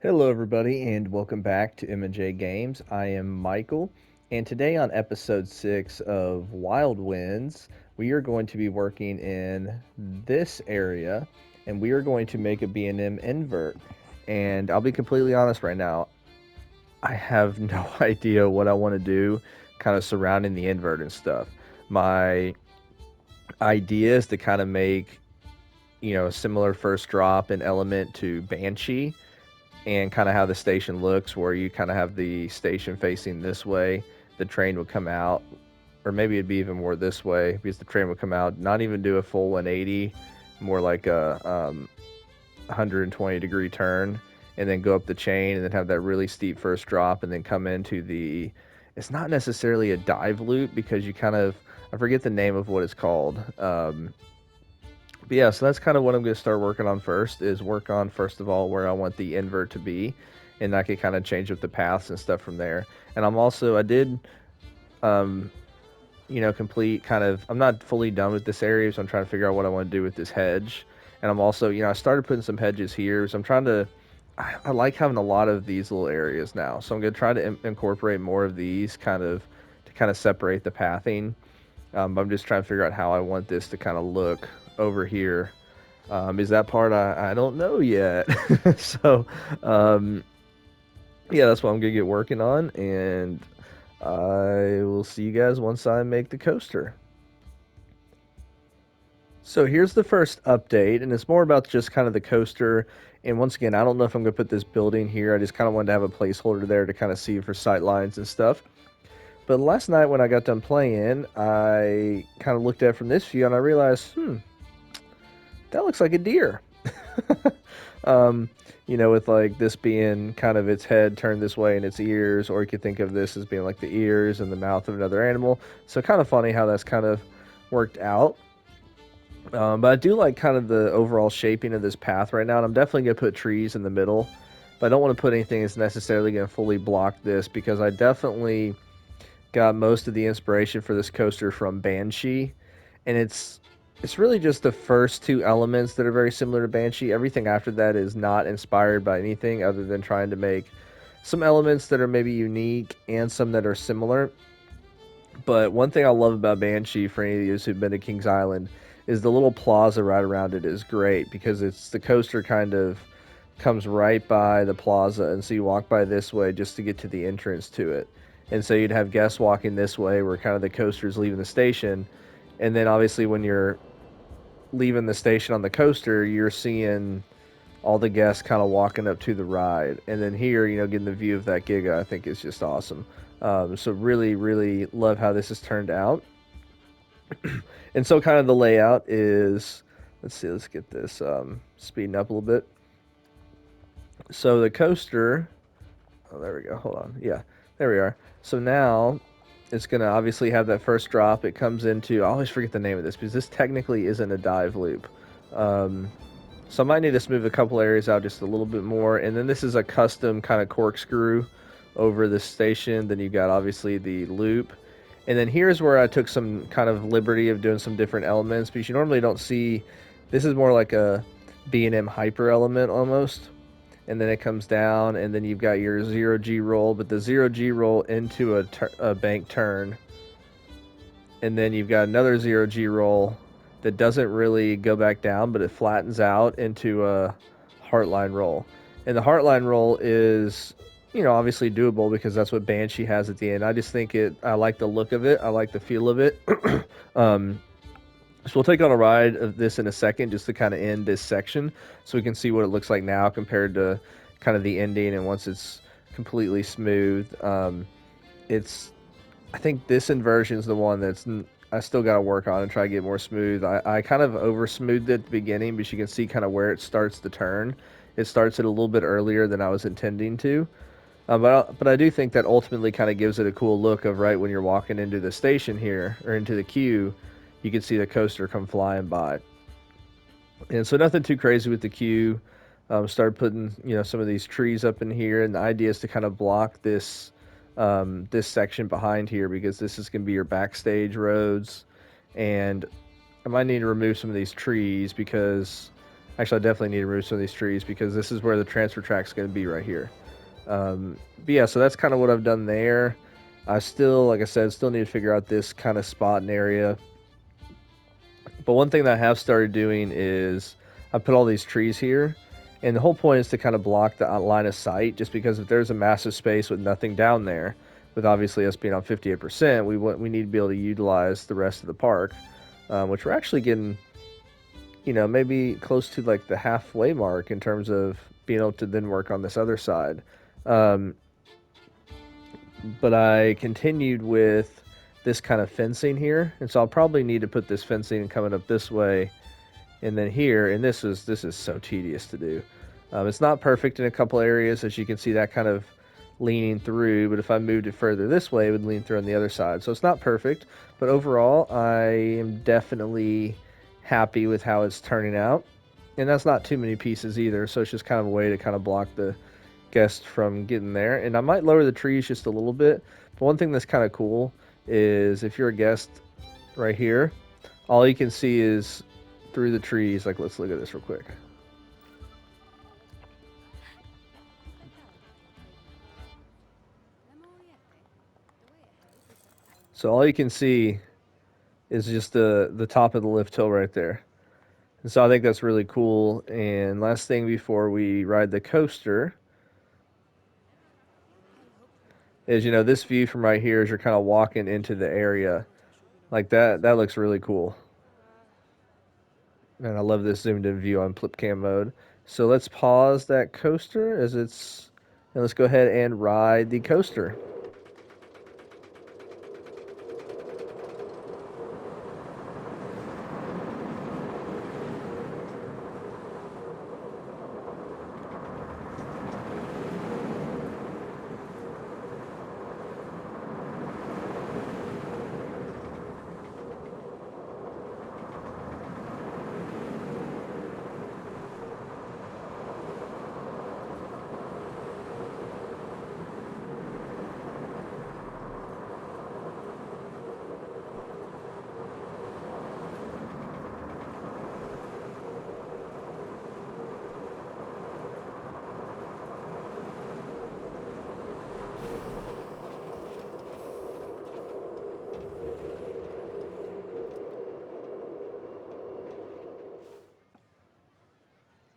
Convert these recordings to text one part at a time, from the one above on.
Hello, everybody, and welcome back to M&J Games. I am Michael, and today on episode 6 of Wildwinds, we are going to be working in this area, and we are going to make a B&M Invert. And I'll be completely honest right now, I have no idea what I want to do kind of surrounding the invert and stuff. My idea is to kind of make, a similar first drop and element to Banshee and kind of how the station looks, where you kind of have the station facing this way, the train would come out, or maybe it'd be even more this way because the train would come out, not even do a full 180, more like a 120-degree turn, and then go up the chain and then have that really steep first drop and then come into the. It's not necessarily a dive loop because you kind of. I forget the name of what it's called. But yeah, so that's kind of what I'm going to start working on first. Is work on first of all where I want the invert to be, and I can kind of change up the paths and stuff from there. And I did, um, complete kind of. I'm not fully done with this area, so I'm trying to figure out what I want to do with this hedge. And I'm also, I started putting some hedges here, so I'm trying to. I like having a lot of these little areas now, so I'm going to try to incorporate more of these kind of to kind of separate the pathing. I'm just trying to figure out how I want this to kind of look over here. Is that part I don't know yet. So, um, yeah, that's what I'm going to get working on. And I will see you guys once I make the coaster. So here's the first update, and it's more about just kind of the coaster. And once again, I don't know if I'm going to put this building here. I just kind of wanted to have a placeholder there to kind of see for sight lines and stuff. But last night when I got done playing, I kind of looked at it from this view and I realized, that looks like a deer. um, with like this being kind of its head turned this way and its ears, or you could think of this as being like the ears and the mouth of another animal. So kind of funny how that's kind of worked out. But I do like kind of the overall shaping of this path right now, and I'm definitely gonna put trees in the middle. But I don't want to put anything that's necessarily gonna fully block this because I definitely got most of the inspiration for this coaster from Banshee, and it's really just the first two elements that are very similar to Banshee. Everything after that is not inspired by anything other than trying to make some elements that are maybe unique and some that are similar. But one thing I love about Banshee, for any of you who've been to Kings Island, is the little plaza right around it is great because it's the coaster kind of comes right by the plaza, and so you walk by this way just to get to the entrance to it. And so you'd have guests walking this way where kind of the coaster's leaving the station, and then obviously when you're leaving the station on the coaster, you're seeing all the guests kind of walking up to the ride. And then here, getting the view of that Giga, I think is just awesome. So really, really love how this has turned out. And so kind of the layout is, let's get this speeding up a little bit. So the coaster, oh, there we go. Hold on. Yeah, there we are. So now it's going to obviously have that first drop. It comes into, I always forget the name of this because this technically isn't a dive loop. So I might need to smooth a couple areas out just a little bit more. And then this is a custom kind of corkscrew over the station. Then you've got obviously the loop. And then here's where I took some kind of liberty of doing some different elements because you normally don't see, this is more like a B&M hyper element almost. And then it comes down, and then you've got your 0G roll, but the 0G roll into a bank turn. And then you've got another 0G roll that doesn't really go back down, but it flattens out into a heartline roll. And the heartline roll is, obviously doable because that's what Banshee has at the end. I just think I like the look of it. I like the feel of it. So we'll take on a ride of this in a second just to kind of end this section so we can see what it looks like now compared to kind of the ending and once it's completely smooth. I think this inversion is the one I still got to work on and try to get more smooth. I kind of over smoothed it at the beginning, but you can see kind of where it starts to turn. It starts it a little bit earlier than I was intending to. But I do think that ultimately kind of gives it a cool look of right when you're walking into the station here or into the queue, you can see the coaster come flying by. And so nothing too crazy with the queue. Started putting some of these trees up in here, and the idea is to kind of block this section behind here because this is going to be your backstage roads, and I might need to remove some of these trees because Actually, I definitely need to remove some of these trees because this is where the transfer track is going to be right here. But yeah, so that's kind of what I've done there. I still, like I said, still need to figure out this kind of spot and area. But one thing that I have started doing is I put all these trees here, and the whole point is to kind of block the line of sight. Just because if there's a massive space with nothing down there, with obviously us being on 58%, we need to be able to utilize the rest of the park, which we're actually getting, maybe close to like the halfway mark in terms of being able to then work on this other side. Um, but I continued with this kind of fencing here, and so I'll probably need to put this fencing coming up this way, and then here. And this is so tedious to do. It's not perfect in a couple areas, as you can see that kind of leaning through. But if I moved it further this way, it would lean through on the other side. So it's not perfect, but overall, I am definitely happy with how it's turning out. And that's not too many pieces either, so it's just kind of a way to kind of block the guest from getting there. And I might lower the trees just a little bit. But one thing that's kind of cool is if you're a guest right here, all you can see is through the trees. Like, let's look at this real quick. So all you can see is just the top of the lift hill right there. And so I think that's really cool. And last thing before we ride the coaster is, this view from right here as you're kind of walking into the area. Like that. That looks really cool. And I love this zoomed in view on flip cam mode. So let's pause that coaster as it's, and let's go ahead and ride the coaster.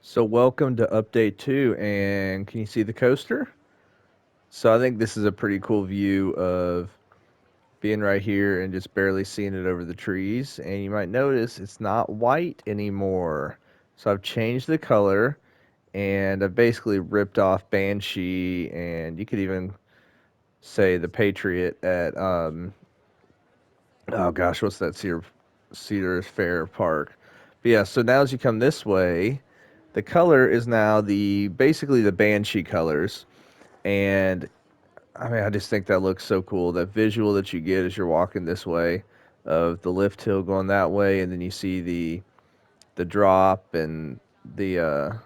So welcome to update 2, and can you see the coaster? So I think this is a pretty cool view of being right here and just barely seeing it over the trees. And you might notice it's not white anymore. So I've changed the color, and I've basically ripped off Banshee, and you could even say the Patriot at oh gosh, what's that Cedar Fair Park? But yeah, so now as you come this way, the color is now the basically the Banshee colors. And I mean, I just think that looks so cool. That visual that you get as you're walking this way of the lift hill going that way, and then you see the drop and the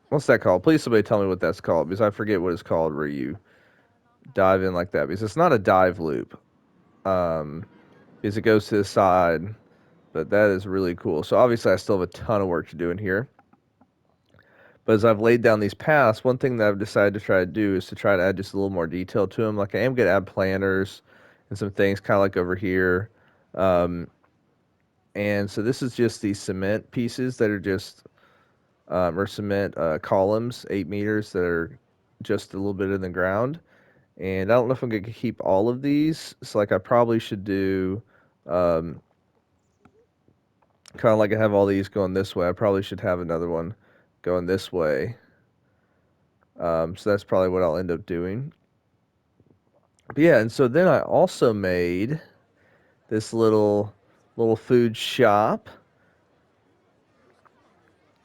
what's that called? Please somebody tell me what that's called, because I forget what it's called where you dive in like that, because it's not a dive loop. Um because it goes to the side, but that is really cool. So obviously I still have a ton of work to do in here. But as I've laid down these paths, one thing that I've decided to try to do is to try to add just a little more detail to them. Like I am going to add planters and some things, kind of like over here. Um, and so this is just the cement pieces that are just, or cement columns, 8 meters that are just a little bit in the ground. And I don't know if I'm going to keep all of these. So like I probably should do, um, kind of like I have all these going this way. I probably should have another one going this way. So that's probably what I'll end up doing. But yeah, and so then I also made this little food shop,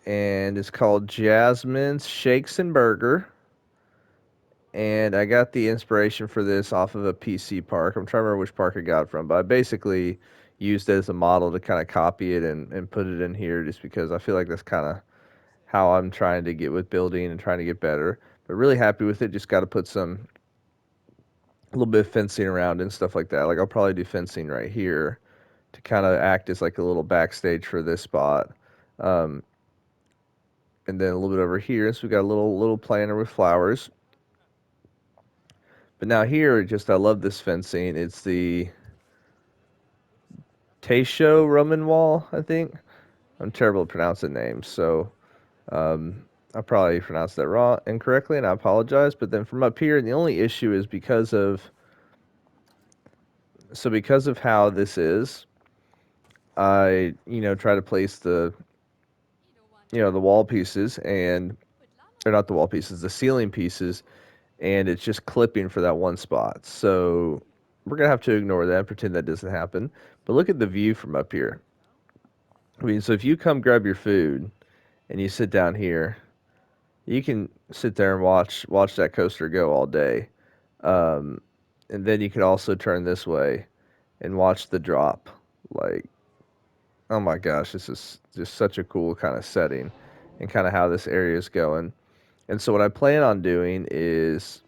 and it's called Jasmine's Shakes and Burger. And I got the inspiration for this off of a PC park. I'm trying to remember which park I got it from, but I basically used it as a model to kind of copy it and put it in here just because I feel like that's kind of how I'm trying to get with building and trying to get better. But really happy with it. Just got to put some a little bit of fencing around and stuff like that. Like I'll probably do fencing right here to kind of act as like a little backstage for this spot. and then a little bit over here. So we got a little planter with flowers. But now here, just I love this fencing. It's the Taisho Roman wall, I think. I'm terrible at pronouncing names, so um, I probably pronounced that wrong incorrectly, and I apologize. But then from up here, the only issue is because of how this is, I try to place the wall pieces and or not the wall pieces, the ceiling pieces, and it's just clipping for that one spot. So we're gonna have to ignore that and pretend that doesn't happen. But look at the view from up here. I mean, so if you come grab your food and you sit down here, you can sit there and watch that coaster go all day. Um, and then you could also turn this way and watch the drop. Like, oh my gosh, this is just such a cool kind of setting and kind of how this area is going. And so what I plan on doing is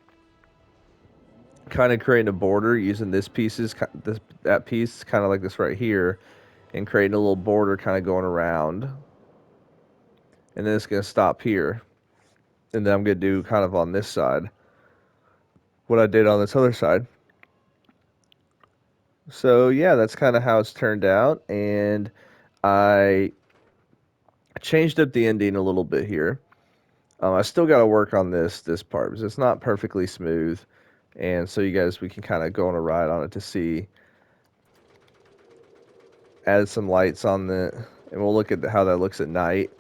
kind of creating a border using that piece kind of like this right here, and creating a little border kind of going around, and then it's going to stop here, and then I'm going to do kind of on this side what I did on this other side. So yeah, that's kind of how it's turned out, and I changed up the ending a little bit here. I still got to work on this part because it's not perfectly smooth, and so you guys we can kind of go on a ride on it to see. Added some lights on and we'll look at how that looks at night.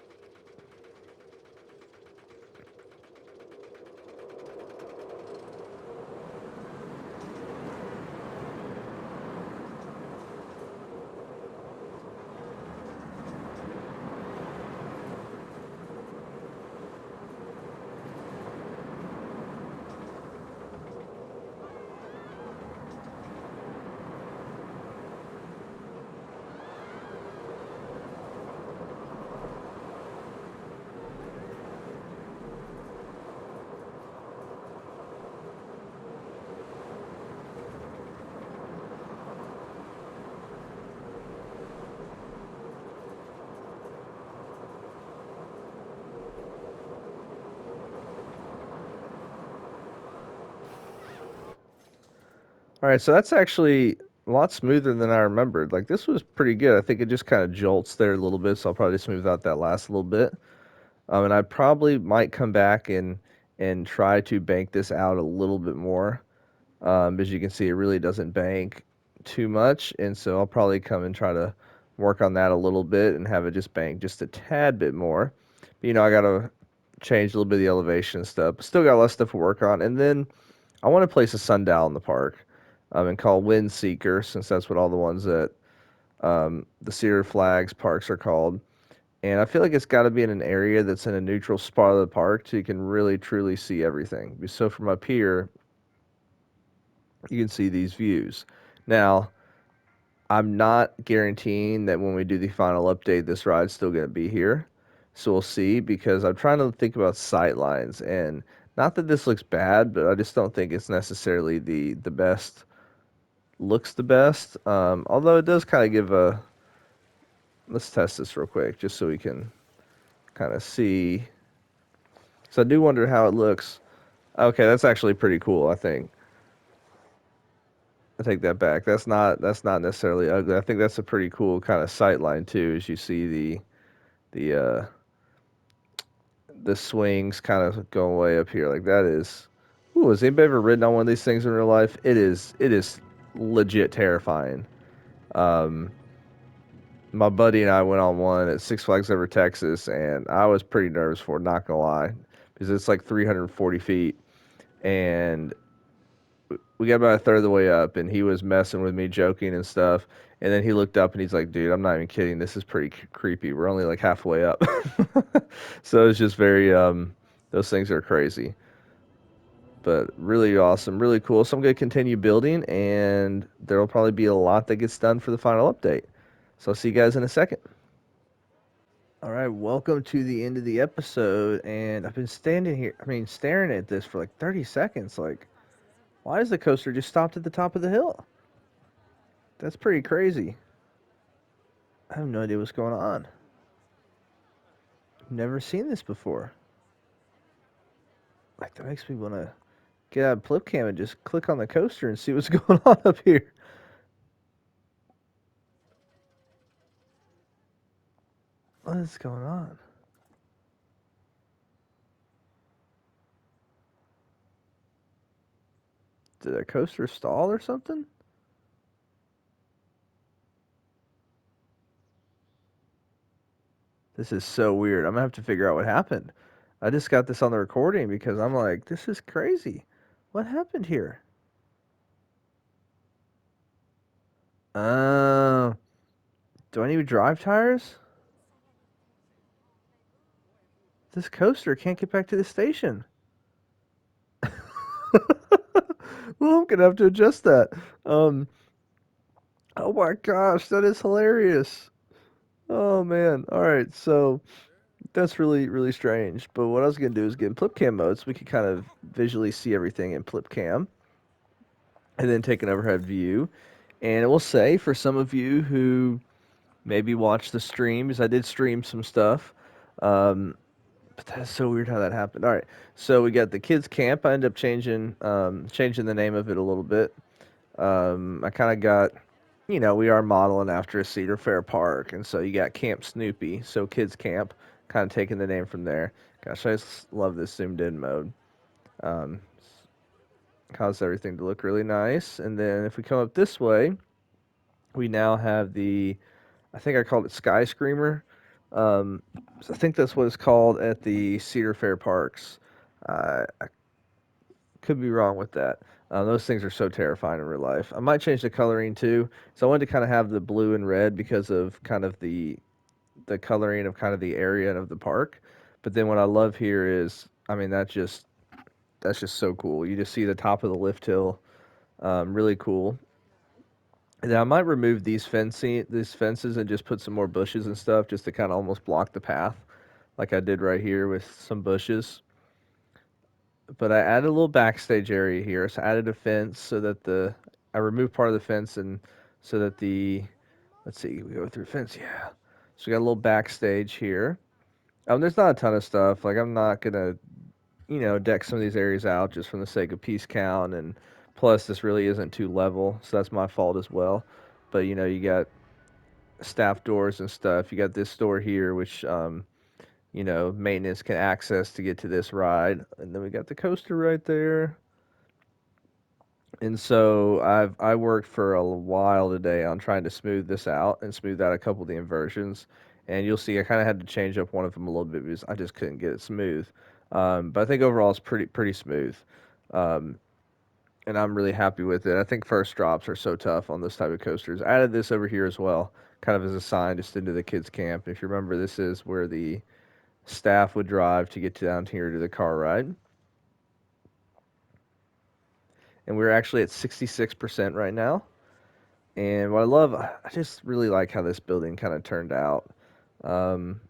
All right, so that's actually a lot smoother than I remembered. Like this was pretty good. I think it just kind of jolts there a little bit, so I'll probably smooth out that last little bit. And I probably might come back and try to bank this out a little bit more. As you can see, it really doesn't bank too much, and so I'll probably come and try to work on that a little bit and have it just bank just a tad bit more. But, I gotta change a little bit of the elevation and stuff. But still got a lot of stuff to work on, and then I want to place a sundial in the park, and call Wind Seeker, since that's what all the ones that the Sierra Flags parks are called. And I feel like it's got to be in an area that's in a neutral spot of the park so you can really truly see everything. So from up here, you can see these views. Now, I'm not guaranteeing that when we do the final update, this ride's still going to be here. So we'll see, because I'm trying to think about sight lines, and not that this looks bad, but I just don't think it's necessarily the best looks the best. Although it does kind of give a. Let's test this real quick, just so we can kind of see. So I do wonder how it looks. Okay, that's actually pretty cool. I think. I take that back. That's not necessarily ugly. I think that's a pretty cool kind of sight line too, as you see the the swings kind of going way up here. Like that is. Ooh, has anybody ever ridden on one of these things in real life? It is legit terrifying. Um, my buddy and I went on one at Six Flags Over Texas, and I was pretty nervous for it, not gonna lie, because it's like 340 feet, and we got about a third of the way up, and he was messing with me, joking and stuff, and then he looked up and he's like, "Dude, I'm not even kidding. This is pretty creepy. We're only like halfway up." So it's just very those things are crazy, but really awesome, really cool. So I'm gonna continue building, and there will probably be a lot that gets done for the final update. So I'll see you guys in a second. All right, welcome to the end of the episode, and I've been standing here, staring at this for like 30 seconds. Like, why does the coaster just stop at the top of the hill? That's pretty crazy. I have no idea what's going on. Never seen this before. Like that makes me want to get out of Flipcam and just click on the coaster and see what's going on up here. What is going on? Did a coaster stall or something? This is so weird. I'm gonna have to figure out what happened. I just got this on the recording because I'm like, this is crazy. What happened here? Uh, do I need drive tires? This coaster can't get back to the station. Well, I'm gonna have to adjust that. Um, oh my gosh, that is hilarious. Oh man. All right, so that's really really strange. But what I was gonna do is get in Flipcam mode so we could kind of visually see everything in Flipcam, and then take an overhead view. And it will say for some of you who maybe watch the streams, I did stream some stuff. Um, but that's so weird how that happened. All right, so we got the kids camp. I ended up changing the name of it a little bit. I kind of got, we are modeling after a Cedar Fair park, and so you got Camp Snoopy, so kids camp, kind of taking the name from there. Gosh, I just love this zoomed in mode. Um, Causes everything to look really nice. And then if we come up this way, we now have I think I called it Sky Screamer. Um, so I think that's what it's called at the Cedar Fair parks. I could be wrong with that. Those things are so terrifying in real life. I might change the coloring too. So I wanted to kind of have the blue and red because of kind of the coloring of kind of the area and of the park. But then what I love here is, I mean, that's just so cool. You just see the top of the lift hill, really cool. And then I might remove these fences and just put some more bushes and stuff just to kind of almost block the path, like I did right here with some bushes. But I added a little backstage area here. So I added a fence so that I removed part of the fence and so that let's see, we go through fence, yeah. So we got a little backstage here. There's not a ton of stuff. Like I'm not gonna, deck some of these areas out just from the sake of piece count, and plus this really isn't too level, so that's my fault as well. But you got staff doors and stuff. You got this door here, which maintenance can access to get to this ride, and then we got the coaster right there. And so I worked for a while today on trying to smooth this out and smooth out a couple of the inversions. And you'll see I kind of had to change up one of them a little bit because I just couldn't get it smooth. But I think overall it's pretty smooth. Um, and I'm really happy with it. I think first drops are so tough on this type of coasters. I added this over here as well, kind of as a sign just into the kids' camp. If you remember, this is where the staff would drive to get down here to the car ride. And we're actually at 66% right now. And what I love, I just really like how this building kind of turned out. Um,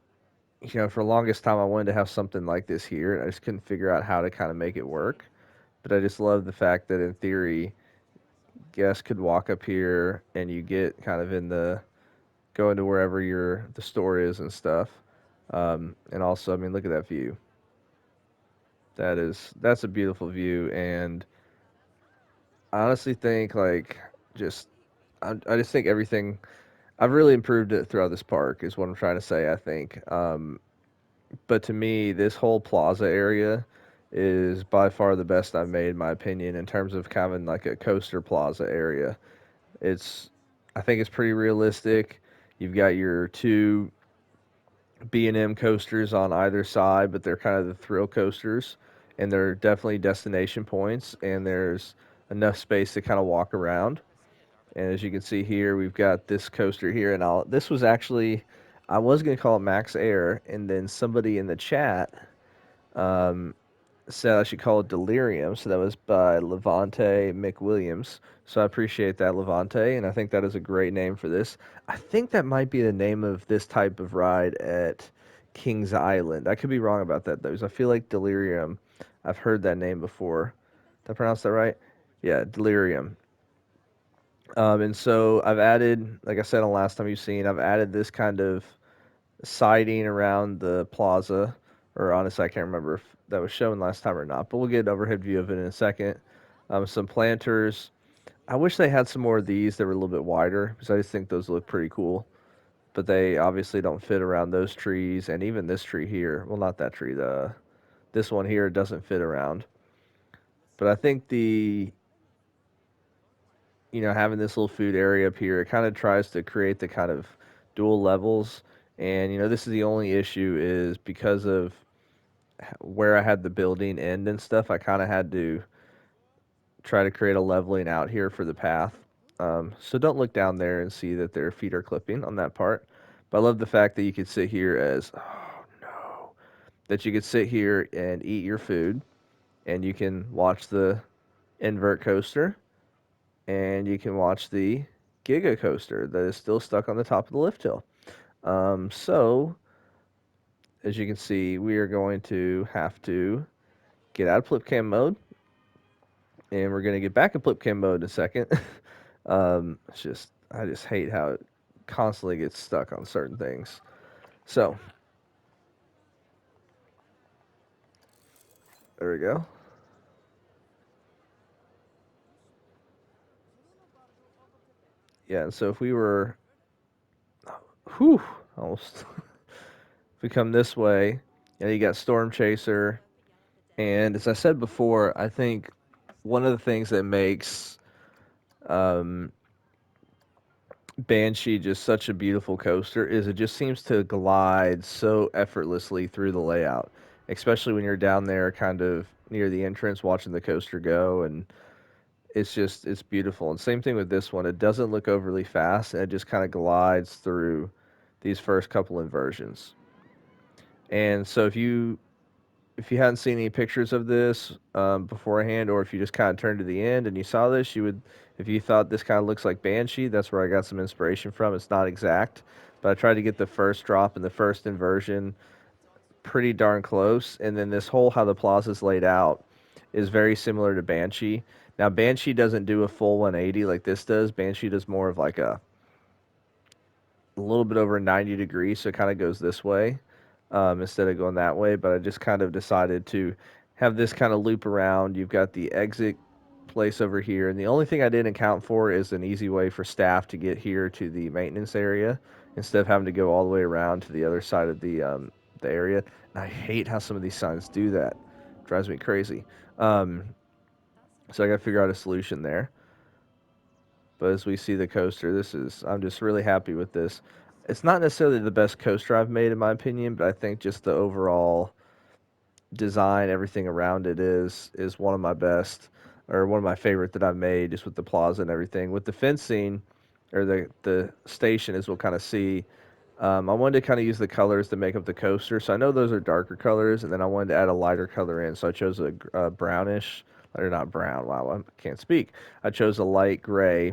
for the longest time, I wanted to have something like this here, and I just couldn't figure out how to kind of make it work. But I just love the fact that in theory, guests could walk up here and you get kind of go into wherever the store is and stuff. And also, I mean, look at that view. That's a beautiful view, and I honestly think like just I just think everything I've really improved it throughout this park is what I'm trying to say, I think. But to me, this whole plaza area is by far the best I've made, in my opinion, in terms of having like a coaster plaza area. It's, I think it's pretty realistic. You've got your two B&M coasters on either side, but they're kind of the thrill coasters, and they're definitely destination points, and there's enough space to kind of walk around. And as you can see here, we've got this coaster here, and this was actually, I was going to call it Max Air, and then somebody in the chat um, said I should call it Delirium, so that was by Levante McWilliams. So I appreciate that, Levante, and I think that is a great name for this. I think that might be the name of this type of ride at Kings Island. I could be wrong about that, though, because I feel like Delirium, I've heard that name before. Did I pronounce that right? Yeah, Delirium. And so I've added, like I said on last time you've seen, I've added this kind of siding around the plaza, or honestly, I can't remember if that was shown last time or not, but we'll get an overhead view of it in a second. Some planters. I wish they had some more of these that were a little bit wider because I just think those look pretty cool. But they obviously don't fit around those trees, and even this tree here. Well, not that tree. The This one here doesn't fit around. But I think having this little food area up here, it kind of tries to create the kind of dual levels. And this is the only issue is because of where I had the building end and stuff. I kind of had to try to create a leveling out here for the path. So don't look down there and see that their feet are clipping on that part. But I love the fact that you could sit here oh no, that you could sit here and eat your food, and you can watch the invert coaster, and you can watch the Giga coaster that is still stuck on the top of the lift hill. So, as you can see, we are going to have to get out of flip cam mode, and we're going to get back in flip cam mode in a second. I just hate how it constantly gets stuck on certain things. So, there we go. Yeah, and so if we were, whew, almost, if we come this way, you got Storm Chaser, and as I said before, I think one of the things that makes um, Banshee just such a beautiful coaster is it just seems to glide so effortlessly through the layout, especially when you're down there kind of near the entrance watching the coaster go, and it's beautiful. And same thing with this one. It doesn't look overly fast, and it just kind of glides through these first couple inversions. And so if you hadn't seen any pictures of this beforehand, or if you just kind of turned to the end and you saw this, if you thought this kind of looks like Banshee, that's where I got some inspiration from. It's not exact, but I tried to get the first drop and the first inversion pretty darn close. And then this whole how the plaza's laid out is very similar to Banshee. Now, Banshee doesn't do a full 180 like this does. Banshee does more of like a little bit over 90 degrees, so it kind of goes this way instead of going that way. But I just kind of decided to have this kind of loop around. You've got the exit place over here, and the only thing I didn't account for is an easy way for staff to get here to the maintenance area instead of having to go all the way around to the other side of the area. And I hate how some of these signs do that. It drives me crazy. Um, so I got to figure out a solution there. But as we see the coaster, I'm just really happy with this. It's not necessarily the best coaster I've made in my opinion, but I think just the overall design, everything around it is one of my best or one of my favorite that I've made, just with the plaza and everything. With the fencing or the station, as we'll kind of see, I wanted to kind of use the colors to make up the coaster. So I know those are darker colors, and then I wanted to add a lighter color in. So I chose a brownish, or not brown. Wow, I can't speak. I chose a light gray,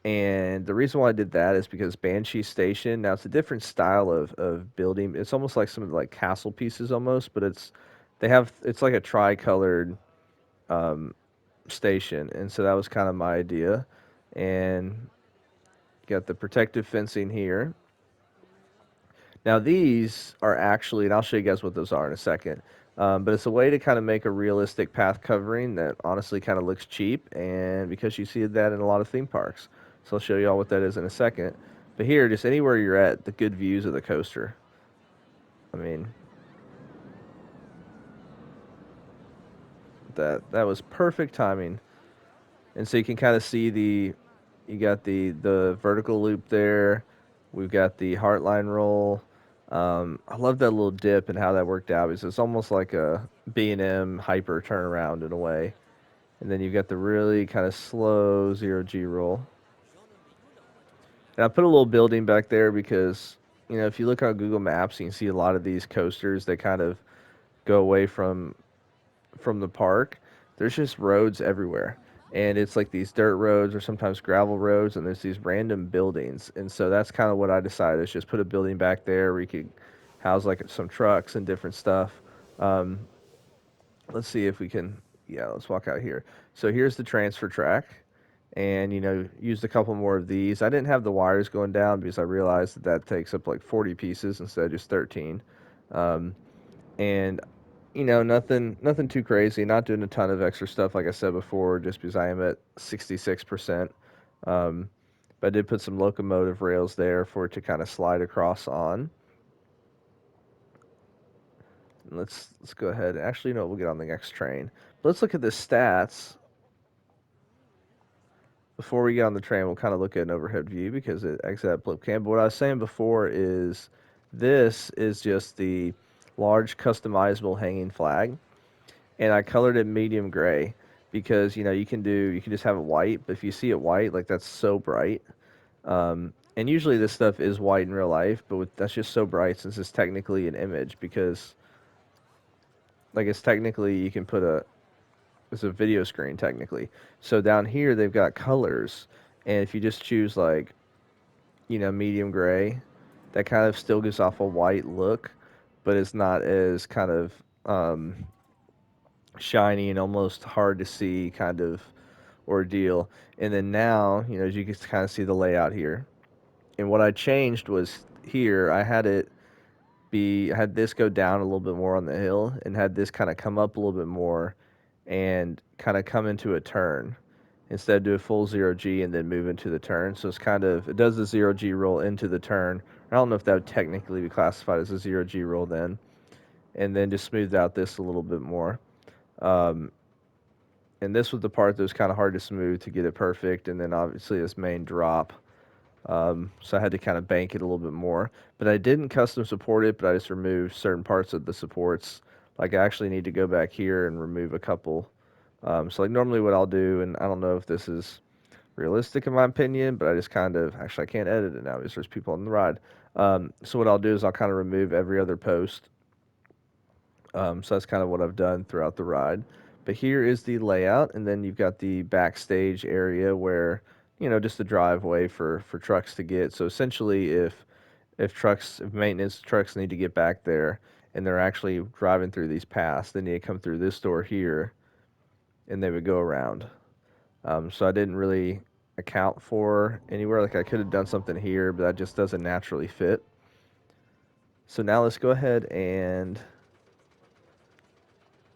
and the reason why I did that is because Banshee Station, now it's a different style of building. It's almost like some of the like castle pieces almost, but it's like a tri-colored um, station, and so that was kind of my idea. And got the protective fencing here. Now these are actually, and I'll show you guys what those are in a second. But it's a way to kind of make a realistic path covering that honestly kind of looks cheap, and because you see that in a lot of theme parks. So I'll show you all what that is in a second. But here, just anywhere you're at, the good views of the coaster. I mean, that was perfect timing. And so you can kind of see you got the vertical loop there. We've got the heartline roll. I love that little dip and how that worked out because it's almost like a B&M hyper turnaround in a way. And then you've got the really kind of slow zero G roll. And I put a little building back there because, if you look on Google Maps, you can see a lot of these coasters that kind of go away from the park. There's just roads everywhere. And it's like these dirt roads or sometimes gravel roads, and there's these random buildings. And so that's kind of what I decided is just put a building back there where you could house like some trucks and different stuff. Um, let's see if we can, yeah, let's walk out here. So here's the transfer track. and used a couple more of these. I didn't have the wires going down because I realized that that takes up like 40 pieces instead of just 13. Um, and nothing too crazy. Not doing a ton of extra stuff like I said before, just because I am at 66%. Um, but I did put some locomotive rails there for it to kind of slide across on. And let's go ahead. Actually, no, we'll get on the next train. But let's look at the stats before we get on the train. We'll kind of look at an overhead view because it exits that blip cam. But what I was saying before is this is just the large customizable hanging flag, and I colored it medium gray because you can just have it white, but if you see it white, like that's so bright. And usually this stuff is white in real life, but that's just so bright since it's technically an image because like it's technically you can put it's a video screen technically. So down here they've got colors, and if you just choose like medium gray, that kind of still gives off a white look, but it's not as kind of shiny and almost hard to see kind of ordeal. And then now, as you can kind of see the layout here. And what I changed was here, I had this go down a little bit more on the hill and had this kind of come up a little bit more and kind of come into a turn instead of do a full 0G and then move into the turn. So it does the 0G roll into the turn. I don't know if that would technically be classified as a 0G roll then. And then just smoothed out this a little bit more. Um, and this was the part that was kind of hard to smooth to get it perfect. And then obviously this main drop. So I had to kind of bank it a little bit more. But I didn't custom support it, but I just removed certain parts of the supports. Like I actually need to go back here and remove a couple. So like normally what I'll do, and I don't know if this is realistic in my opinion, but I just kind of actually I can't edit it now because there's people on the ride. So what I'll do is I'll kind of remove every other post. So that's kind of what I've done throughout the ride. But here is the layout, and then you've got the backstage area where just the driveway for trucks to get. So essentially, if maintenance trucks need to get back there and they're actually driving through these paths, they need to come through this door here, and they would go around. So I didn't really account for anywhere. Like I could have done something here, but that just doesn't naturally fit. So now let's go ahead and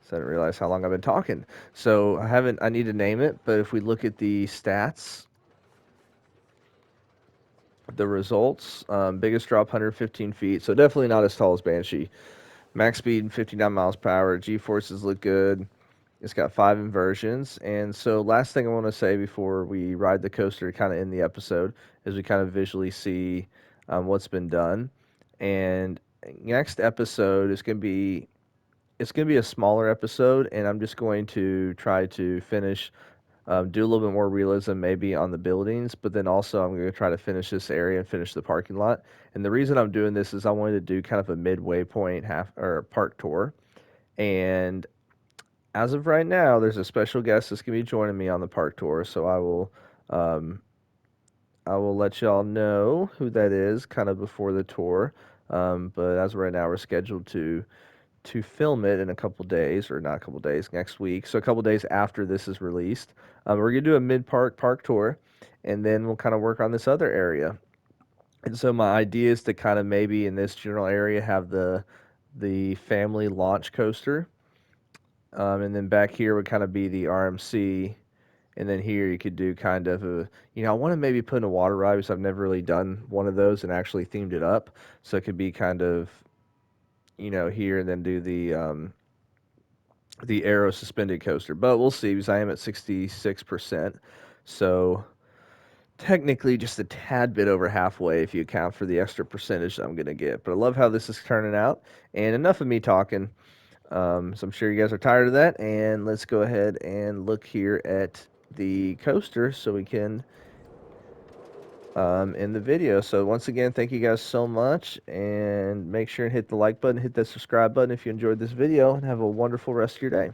so I didn't realize how long I've been talking. So I need to name it, but if we look at the stats, the results, biggest drop 115 feet, so definitely not as tall as Banshee. Max speed 59 miles per hour. G-forces look good. It's got 5 inversions. And so last thing I want to say before we ride the coaster kind of in the episode is we kind of visually see what's been done. And next episode is going to be a smaller episode, and I'm just going to try to finish, do a little bit more realism maybe on the buildings, but then also I'm going to try to finish this area and finish the parking lot. And the reason I'm doing this is I wanted to do kind of a midway point half or park tour. And as of right now, there's a special guest that's going to be joining me on the park tour, so um, I will let y'all know who that is kind of before the tour. But as of right now, we're scheduled to film it in a couple days, or not a couple days, next week. So a couple days after this is released, we're gonna do a park tour, and then we'll kind of work on this other area. And so my idea is to kind of maybe in this general area have the family launch coaster, and then back here would kind of be the RMC. And then here you could do kind of I want to maybe put in a water ride because I've never really done one of those and actually themed it up. So it could be kind of, here and then do the Arrow suspended coaster, but we'll see because I am at 66%. So technically just a tad bit over halfway if you account for the extra percentage that I'm going to get. But I love how this is turning out. And enough of me talking. So I'm sure you guys are tired of that. And let's go ahead and look here at the coaster so we can in the video. So once again, thank you guys so much, and make sure and hit the like button, hit that subscribe button if you enjoyed this video, and have a wonderful rest of your day.